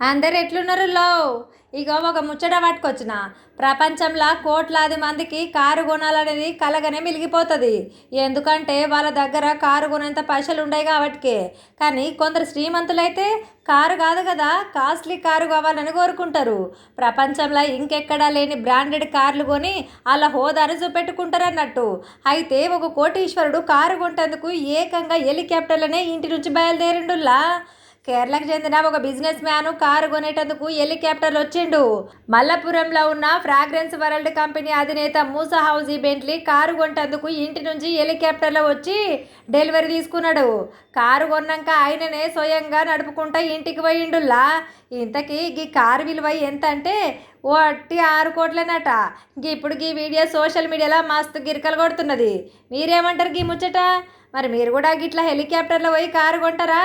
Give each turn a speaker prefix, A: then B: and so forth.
A: అందరు ఎట్లున్నారు లో. ఇక ఒక ముచ్చట పట్టుకొచ్చిన. ప్రపంచంలో కోట్లాది మందికి కారు కొనాలనేది కలగనే మిలిగిపోతుంది. ఎందుకంటే వాళ్ళ దగ్గర కారు కొనేంత పైసలు ఉండవు కాబట్టికే. కానీ కొందరు శ్రీమంతులైతే కారు కాదు కదా, కాస్ట్లీ కారు కావాలని కోరుకుంటారు. ప్రపంచంలో ఇంకెక్కడా లేని బ్రాండెడ్ కార్లు కొని వాళ్ళ హోదాను చూపెట్టుకుంటారు అన్నట్టు. అయితే ఒక కోటీశ్వరుడు కారు కొంటేందుకు ఏకంగా హెలికాప్టర్లనే ఇంటి నుంచి బయలుదేరిండులా. కేరళకు చెందిన ఒక బిజినెస్ మ్యాన్ కారు కొనేటందుకు హెలికాప్టర్లు వచ్చిండు. మల్లపురంలో ఉన్న ఫ్రాగ్రెన్స్ వరల్డ్ కంపెనీ అధినేత మూసా హౌజీ బెంట్లీ కారు కొంటందుకు ఇంటి నుంచి హెలికాప్టర్లో వచ్చి డెలివరీ తీసుకున్నాడు. కారు కొన్నాక ఆయననే స్వయంగా నడుపుకుంటా ఇంటికి పోయిండులా. ఇంతకీ ఈ కారు విలువ ఎంత అంటే వట్టి 6 కోట్లనట. ఇప్పుడు ఈ వీడియో సోషల్ మీడియాలో మస్తు గిరికలు కొడుతున్నది. మీరేమంటారు గీ ముచ్చట? మరి మీరు కూడా గిట్లా హెలికాప్టర్లో పోయి కారు కొంటారా?